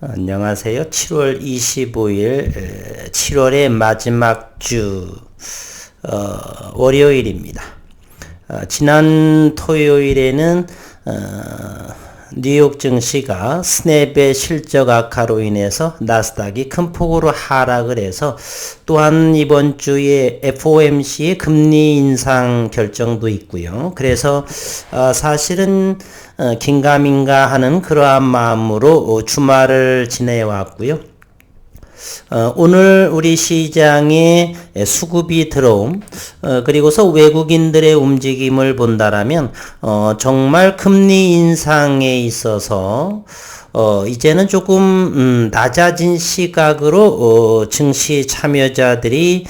안녕하세요. 7월 25일, 7월의 마지막 주, 월요일입니다. 지난 토요일에는, 뉴욕 증시가 스냅의 실적 악화로 인해서 나스닥이 큰 폭으로 하락을 해서 또한 이번 주에 FOMC의 금리 인상 결정도 있고요. 그래서 사실은 긴가민가 하는 그러한 마음으로 주말을 지내왔고요. 오늘 우리 시장에 수급이 들어옴, 그리고서 외국인들의 움직임을 본다라면, 정말 금리 인상에 있어서, 이제는 조금, 낮아진 시각으로, 증시 참여자들이,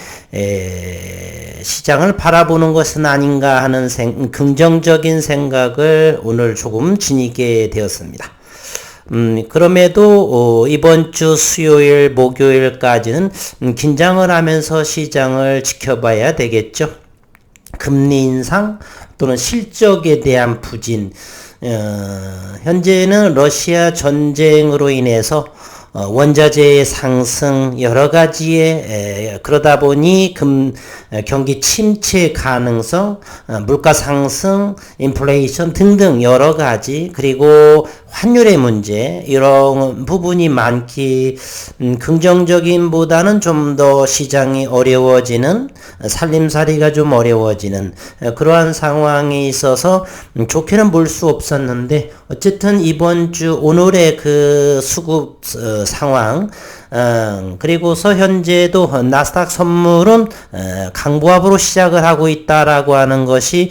시장을 바라보는 것은 아닌가 하는 긍정적인 생각을 오늘 조금 지니게 되었습니다. 그럼에도 이번 주 수요일, 목요일까지는 긴장을 하면서 시장을 지켜봐야 되겠죠. 금리 인상 또는 실적에 대한 부진, 현재는 러시아 전쟁으로 인해서 원자재의 상승 여러 가지의 그러다 보니 경기 침체 가능성, 물가 상승, 인플레이션 등등 여러 가지, 그리고 환율의 문제, 이런 부분이 많기, 긍정적인보다는 좀 더 시장이 어려워지는, 살림살이가 좀 어려워지는 그러한 상황에 있어서 좋게는 볼 수 없었는데, 어쨌든 이번 주 오늘의 그 수급 상황, 그리고서 현재도 나스닥 선물은 강보합으로 시작을 하고 있다라고 하는 것이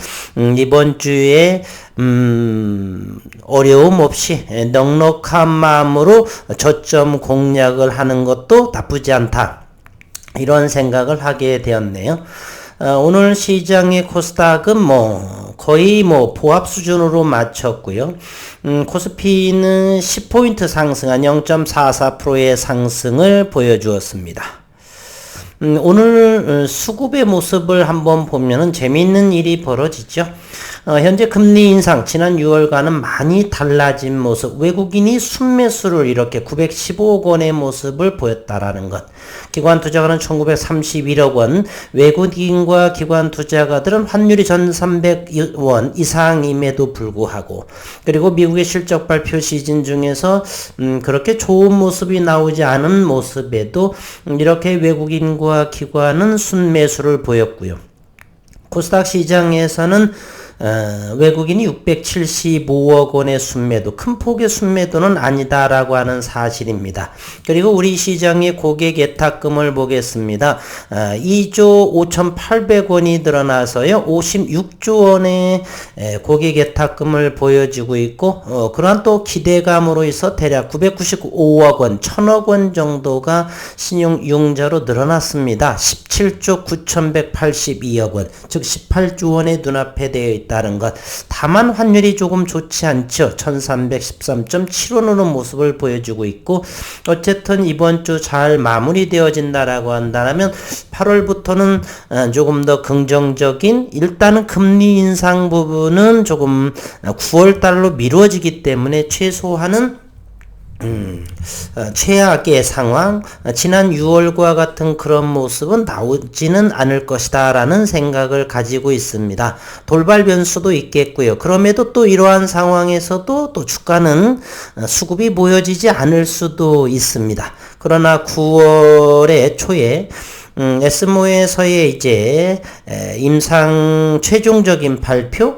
이번 주에 어려움 없이 넉넉한 마음으로 저점 공략을 하는 것도 나쁘지 않다, 이런 생각을 하게 되었네요. 오늘 시장의 코스닥은 거의 보합 수준으로 마쳤고요. 코스피는 10포인트 상승한 0.44%의 상승을 보여주었습니다. 오늘 수급의 모습을 한번 보면은 재미있는 일이 벌어지죠. 현재 금리 인상, 지난 6월과는 많이 달라진 모습, 외국인이 순매수를 이렇게 915억 원의 모습을 보였다라는 것. 기관 투자가는 1931억 원, 외국인과 기관 투자가들은 환율이 1300원 이상임에도 불구하고, 그리고 미국의 실적 발표 시즌 중에서 그렇게 좋은 모습이 나오지 않은 모습에도 이렇게 외국인과 기관은 순매수를 보였고요. 코스닥 시장에서는 외국인이 675억 원의 순매도, 큰 폭의 순매도는 아니다라고 하는 사실입니다. 그리고 우리 시장의 고객 예탁금을 보겠습니다. 2조 5,800원이 늘어나서요, 56조 원의 고객 예탁금을 보여주고 있고, 그러한 또 기대감으로 해서 대략 995억 원, 1000억 원 정도가 신용 융자로 늘어났습니다. 17조 9,182억 원, 즉 18조 원의 눈앞에 되어 있다는 것. 다만 환율이 조금 좋지 않죠. 1313.75는 모습을 보여주고 있고, 어쨌든 이번 주 잘 마무리되어진다라고 한다면 8월부터는 조금 더 긍정적인, 일단은 금리 인상 부분은 조금 9월달로 미뤄지기 때문에 최소한은 최악의 상황, 지난 6월과 같은 그런 모습은 나오지는 않을 것이다 라는 생각을 가지고 있습니다. 돌발 변수도 있겠고요. 그럼에도 또 이러한 상황에서도 또 주가는 수급이 보여지지 않을 수도 있습니다. 그러나 9월의 초에 에스모에서의 이제 임상 최종적인 발표,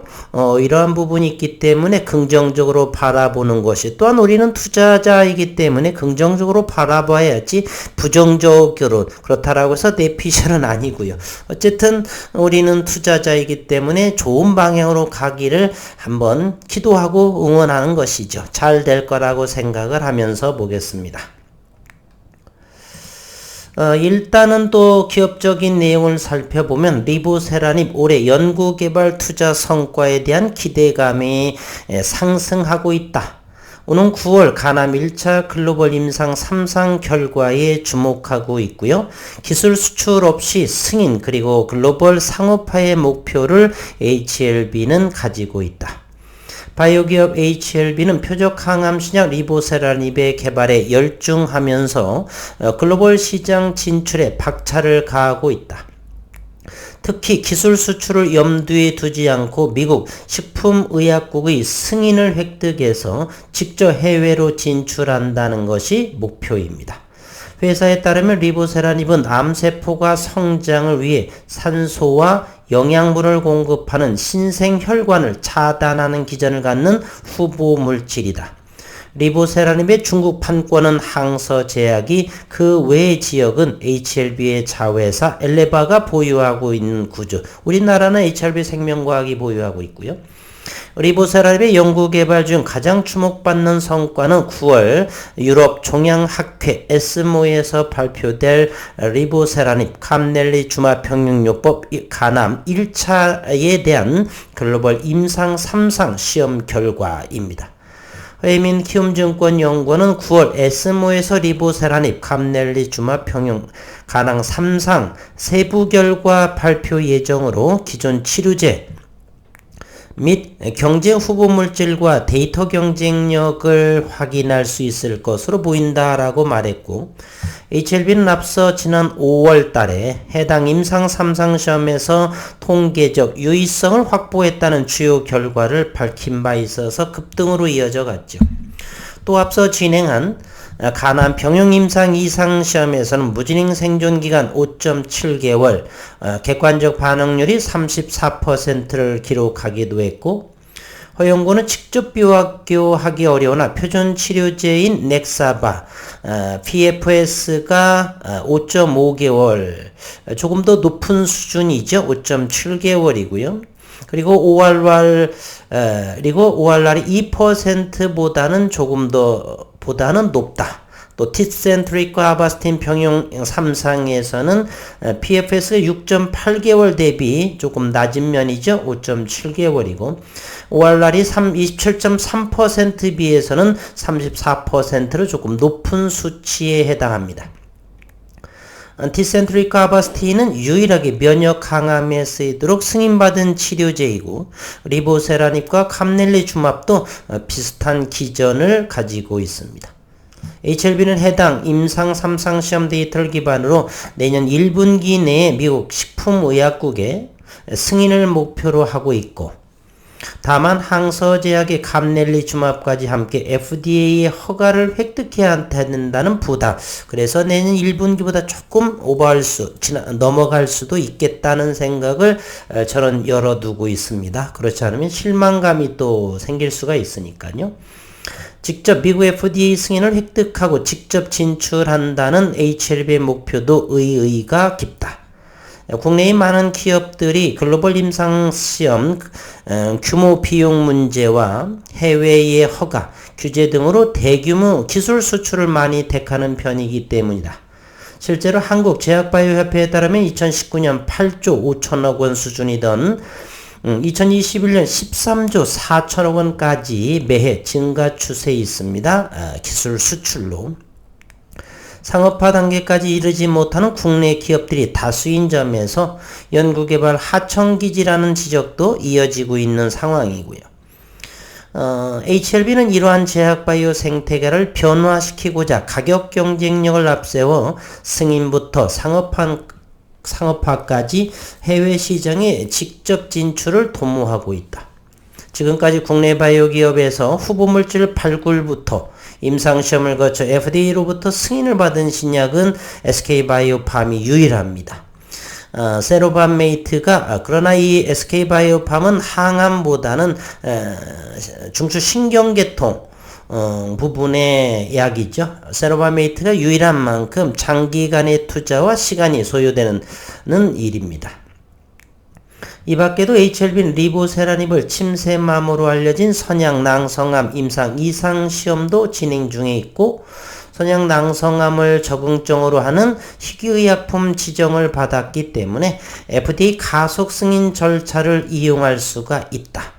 이러한 부분이 있기 때문에 긍정적으로 바라보는 것이, 또한 우리는 투자자이기 때문에 긍정적으로 바라봐야지 부정적으로, 그렇다라고 해서 내피셜은 아니고요. 어쨌든 우리는 투자자이기 때문에 좋은 방향으로 가기를 한번 기도하고 응원하는 것이죠. 잘 될 거라고 생각을 하면서 보겠습니다. 일단은 또 기업적인 내용을 살펴보면 리보세라님 올해 연구개발 투자 성과에 대한 기대감이 상승하고 있다. 오는 9월 가남 1차 글로벌 임상 3상 결과에 주목하고 있고요. 기술 수출 없이 승인, 그리고 글로벌 상업화의 목표를 HLB는 가지고 있다. 바이오기업 HLB는 표적 항암 신약 리보세라닙의 개발에 열중하면서 글로벌 시장 진출에 박차를 가하고 있다. 특히 기술 수출을 염두에 두지 않고 미국 식품의약국의 승인을 획득해서 직접 해외로 진출한다는 것이 목표입니다. 회사에 따르면 리보세라닙은 암세포가 성장을 위해 산소와 영양분을 공급하는 신생혈관을 차단하는 기전을 갖는 후보 물질이다. 리보세라닙의 중국 판권은 항서제약이, 그 외의 지역은 HLB의 자회사 엘레바가 보유하고 있는 구조. 우리나라는 HLB 생명과학이 보유하고 있고요. 리보세라닙의 연구개발 중 가장 주목받는 성과는 9월 유럽 종양학회 에스모에서 발표될 리보세라닙 감넬리 주마평형요법 간암 1차에 대한 글로벌 임상 3상 시험 결과입니다. 회민 키움증권연구원은 9월 에스모에서 리보세라닙 감넬리 주마평형 간암 3상 세부 결과 발표 예정으로 기존 치료제 및 경쟁 후보 물질과 데이터 경쟁력을 확인할 수 있을 것으로 보인다라고 말했고, HLB는 앞서 지난 5월 달에 해당 임상 3상 시험에서 통계적 유의성을 확보했다는 주요 결과를 밝힌 바 있어서 급등으로 이어져 갔죠. 또 앞서 진행한 간암 병용 임상 2상 시험에서는 무진행 생존기간 5.7개월, 객관적 반응률이 34%를 기록하기도 했고, 허용고는 직접 비교하기 어려우나 표준 치료제인 넥사바, PFS가 5.5개월, 조금 더 높은 수준이죠. 5.7개월이고요. 그리고 ORR이 2%보다는 조금 더 보다는 높다. 또 티센트릭과 아바스틴 병용 3상에서는 PFS가 6.8개월 대비 조금 낮은 면이죠. 5.7개월이고 ORR이 27.3% 비해서는 34%로 조금 높은 수치에 해당합니다. 티센트릭과 아바스틴은 유일하게 면역 강암에 쓰이도록 승인받은 치료제이고, 리보세라닙과 감넬리주맙도 비슷한 기전을 가지고 있습니다. HLB는 해당 임상 3상 시험 데이터를 기반으로 내년 1분기 내에 미국 식품의약국에 승인을 목표로 하고 있고, 다만 항서제약의 감넬리주맙까지 함께 FDA의 허가를 획득해야 된다는 부담, 그래서 내년 1분기보다 조금 넘어갈 수도 있겠다는 생각을 저는 열어두고 있습니다. 그렇지 않으면 실망감이 또 생길 수가 있으니까요. 직접 미국 FDA 승인을 획득하고 직접 진출한다는 HLB의 목표도 의의가 깊다. 국내의 많은 기업들이 글로벌 임상시험 규모 비용 문제와 해외의 허가, 규제 등으로 대규모 기술 수출을 많이 택하는 편이기 때문이다. 실제로 한국제약바이오협회에 따르면 2019년 8조 5천억 원 수준이던 2021년 13조 4천억 원까지 매해 증가 추세에 있습니다. 기술 수출로. 상업화 단계까지 이르지 못하는 국내 기업들이 다수인 점에서 연구개발 하청기지라는 지적도 이어지고 있는 상황이고요. HLB는 이러한 제약바이오 생태계를 변화시키고자 가격 경쟁력을 앞세워 승인부터 상업화까지 해외 시장에 직접 진출을 도모하고 있다. 지금까지 국내 바이오 기업에서 후보물질 발굴부터 임상시험을 거쳐 FDA로부터 승인을 받은 신약은 SK바이오팜이 유일합니다. 세로밤메이트가, 그러나 이 SK바이오팜은 항암보다는 중추신경계통 부분의 약이죠. 세로밤메이트가 유일한 만큼 장기간의 투자와 시간이 소요되는 일입니다. 이 밖에도 HLB는 리보세라닙을 침샘암으로 알려진 선양낭성암 임상 2상 시험도 진행 중에 있고, 선양낭성암을 적응증으로 하는 희귀의약품 지정을 받았기 때문에 FDA 가속 승인 절차를 이용할 수가 있다.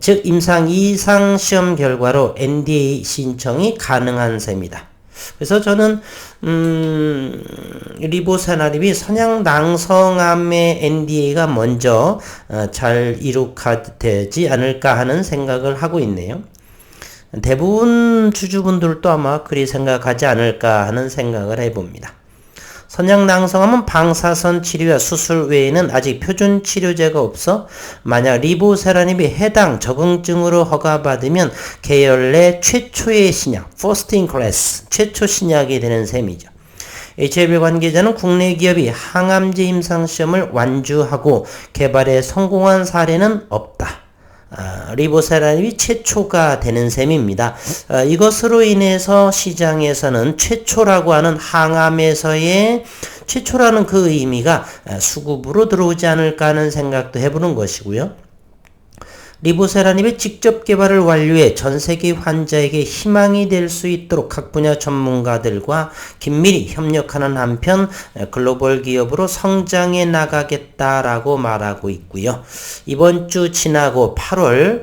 즉 임상 2상 시험 결과로 NDA 신청이 가능한 셈이다. 그래서 저는 리보세라닙이 선양낭성암의 NDA가 먼저 잘 이룩되지 않을까 하는 생각을 하고 있네요. 대부분 주주분들도 아마 그리 생각하지 않을까 하는 생각을 해봅니다. 선양낭성암은 방사선 치료와 수술 외에는 아직 표준 치료제가 없어 만약 리보세라닙이 해당 적응증으로 허가받으면 계열 내 최초의 신약, first in class, 최초 신약이 되는 셈이죠. HIV 관계자는 국내 기업이 항암제 임상시험을 완주하고 개발에 성공한 사례는 없다. 리보세라닙이 최초가 되는 셈입니다. 이것으로 인해서 시장에서는 최초라고 하는 항암에서의 최초라는 그 의미가 수급으로 들어오지 않을까 하는 생각도 해보는 것이고요. 리보세라닙의 직접 개발을 완료해 전 세계 환자에게 희망이 될 수 있도록 각 분야 전문가들과 긴밀히 협력하는 한편 글로벌 기업으로 성장해 나가겠다라고 말하고 있고요. 이번 주 지나고 8월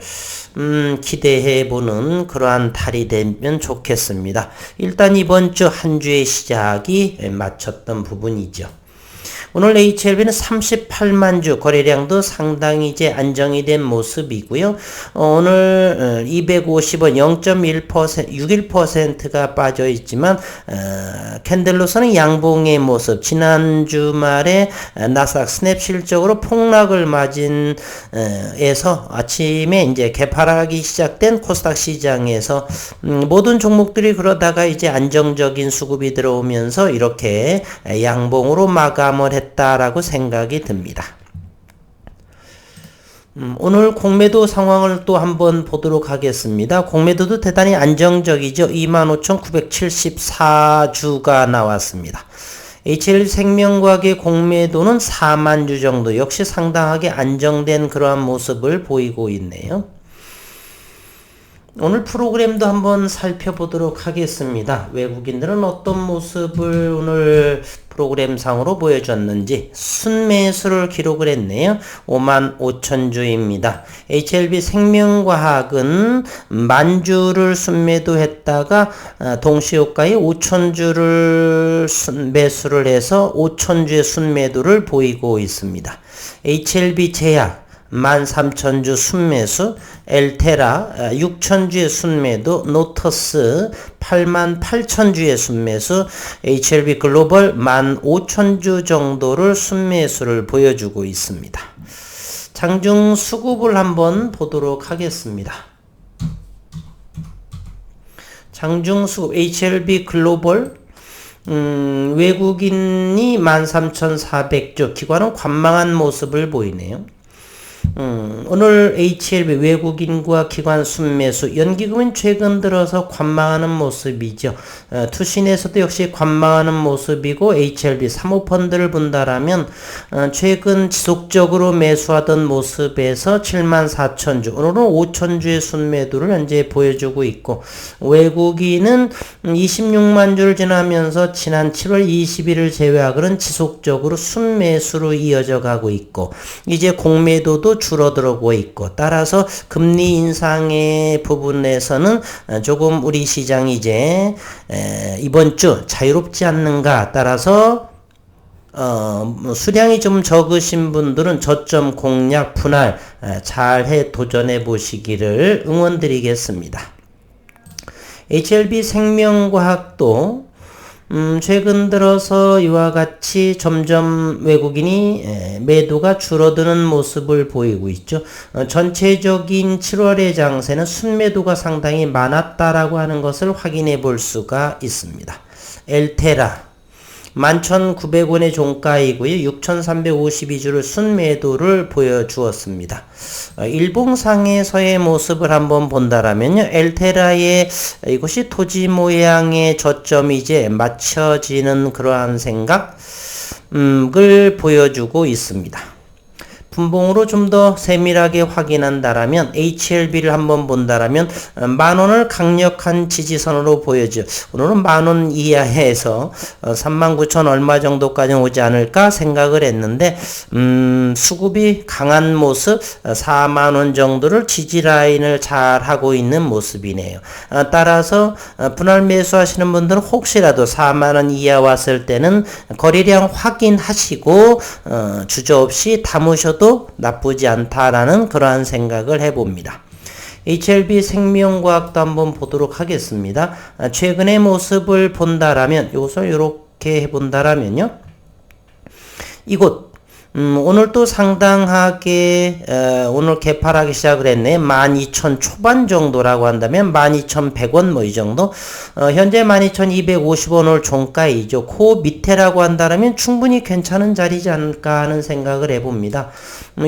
기대해보는 그러한 달이 되면 좋겠습니다. 일단 이번 주 한 주의 시작이 마쳤던 부분이죠. 오늘 HLB는 38만 주 거래량도 상당히 이제 안정이 된 모습이고요. 오늘 250원 0.1% 61%가 빠져 있지만 캔들로서는 양봉의 모습. 지난 주말에 나스닥 스냅 실적으로 폭락을 맞은 에서 아침에 이제 개파락이 시작된 코스닥 시장에서 모든 종목들이 그러다가 이제 안정적인 수급이 들어오면서 이렇게 양봉으로 마감을 했다라고 생각이 듭니다. 오늘 공매도 상황을 또 한번 보도록 하겠습니다. 공매도도 대단히 안정적이죠. 25,974주가 나왔습니다. HL생명과학의 공매도는 4만 주 정도, 역시 상당하게 안정된 그러한 모습을 보이고 있네요. 오늘 프로그램도 한번 살펴보도록 하겠습니다. 외국인들은 어떤 모습을 오늘 프로그램상으로 보여줬는지 순매수를 기록을 했네요. 55,000주입니다. HLB 생명과학은 만주를 순매도했다가 동시효과에 5,000주를 순매수를 해서 5,000주의 순매도를 보이고 있습니다. HLB 제약 13,000주 순매수, 엘테라 6,000주의 순매도, 노터스 88,000주의 순매수, HLB 글로벌 15,000주 정도를 순매수를 보여주고 있습니다. 장중 수급을 한번 보도록 하겠습니다. 장중 수급 HLB 글로벌 외국인이 13,400주, 기관은 관망한 모습을 보이네요. 오늘 HLB 외국인과 기관 순매수, 연기금은 최근 들어서 관망하는 모습이죠. 투신에서도 역시 관망하는 모습이고 HLB 사모펀드를 본다라면 최근 지속적으로 매수하던 모습에서 74,000주, 오늘은 5,000주의 순매도를 현재 보여주고 있고, 외국인은 26만 주를 지나면서 지난 7월 20일을 제외하고는 지속적으로 순매수로 이어져 가고 있고, 이제 공매도도 줄어들고 있고, 따라서 금리 인상의 부분에서는 조금 우리 시장이 이제 이번 주 자유롭지 않는가, 따라서 수량이 좀 적으신 분들은 저점 공략 분할 잘해 도전해 보시기를 응원드리겠습니다. HLB 생명과학도 최근 들어서 이와 같이 점점 외국인이 매도가 줄어드는 모습을 보이고 있죠. 전체적인 7월의 장세는 순매도가 상당히 많았다라고 하는 것을 확인해 볼 수가 있습니다. 엘테라 11,900원의 종가이고요. 6,352주를 순매도를 보여주었습니다. 일봉상에서의 모습을 한번 본다라면요. 엘테라의 이것이 토지 모양의 저점이 이제 맞춰지는 그러한 생각을 보여주고 있습니다. 분봉으로 좀 더 세밀하게 확인한다라면 HLB를 한번 본다라면 10,000원을 강력한 지지선으로 보여줘. 오늘은 10,000원 이하에서 39,000 얼마 정도까지 오지 않을까 생각을 했는데 수급이 강한 모습 40,000원 정도를 지지 라인을 잘 하고 있는 모습이네요. 따라서 분할 매수하시는 분들은 혹시라도 40,000원 이하 왔을 때는 거래량 확인하시고 주저없이 담으셔도 나쁘지 않다라는 그러한 생각을 해봅니다. HLB 생명과학도 한번 보도록 하겠습니다. 최근의 모습을 본다라면 이것을 이렇게 해본다라면요. 이곳 오늘 또 상당하게 오늘 개팔하기 시작을 했네. 12,000 초반 정도라고 한다면 12,100원 뭐 이 정도. 현재 12,250원을 종가이죠. 그 밑에라고 한다면 충분히 괜찮은 자리지 않을까 하는 생각을 해봅니다.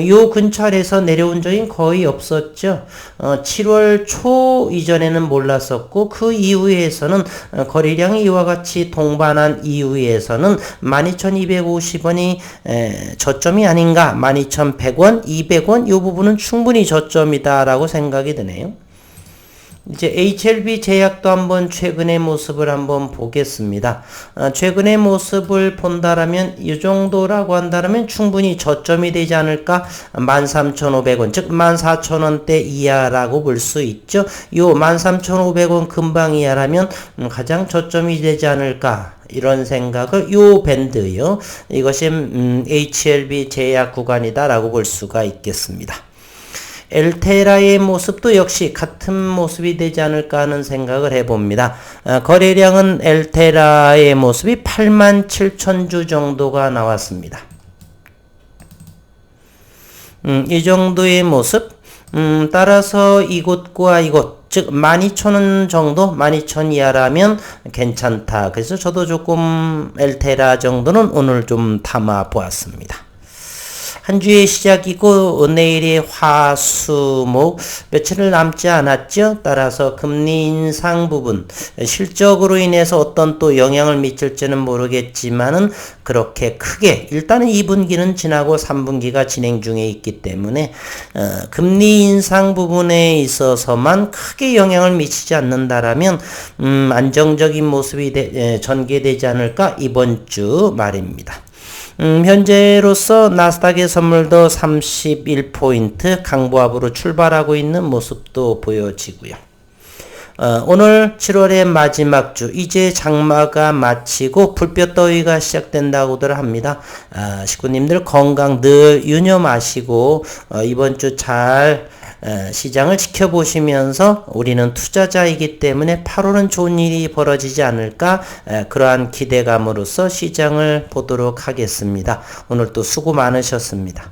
요 근처에서 내려온 적이 거의 없었죠. 7월 초 이전에는 몰랐었고 그 이후에서는 거래량이 이와 같이 동반한 이후에서는 12,250원이 저점이 아닌가. 12,100원, 200원 이 부분은 충분히 저점이다라고 생각이 드네요. 이제 HLB 제약도 한번 최근의 모습을 한번 보겠습니다. 최근의 모습을 본다라면 이 정도라고 한다면 충분히 저점이 되지 않을까? 13,500원 즉 14,000원대 이하라고 볼 수 있죠. 요 13,500원 근방 이하라면 가장 저점이 되지 않을까? 이런 생각을 요 밴드요. 이것이 HLB 제약 구간이다라고 볼 수가 있겠습니다. 엘테라의 모습도 역시 같은 모습이 되지 않을까 하는 생각을 해봅니다. 거래량은 엘테라의 모습이 87,000주 정도가 나왔습니다. 이 정도의 모습 따라서 이곳과 이곳 즉 12,000원 정도 12,000 이하라면 괜찮다. 그래서 저도 조금 엘테라 정도는 오늘 좀 담아 보았습니다. 한 주의 시작이고 내일이 화수목 며칠을 남지 않았죠. 따라서 금리 인상 부분 실적으로 인해서 어떤 또 영향을 미칠지는 모르겠지만은 그렇게 크게 일단은 2분기는 지나고 3분기가 진행 중에 있기 때문에 금리 인상 부분에 있어서만 크게 영향을 미치지 않는다라면 안정적인 모습이 전개되지 않을까 이번 주 말입니다. 현재로서 나스닥의 선물도 31포인트 강보합으로 출발하고 있는 모습도 보여지고요. 오늘 7월의 마지막 주 이제 장마가 마치고 불볕더위가 시작된다고들 합니다. 식구님들 건강 늘 유념하시고 이번 주 잘 시장을 지켜보시면서 우리는 투자자이기 때문에 8월은 좋은 일이 벌어지지 않을까 그러한 기대감으로서 시장을 보도록 하겠습니다. 오늘 또 수고 많으셨습니다.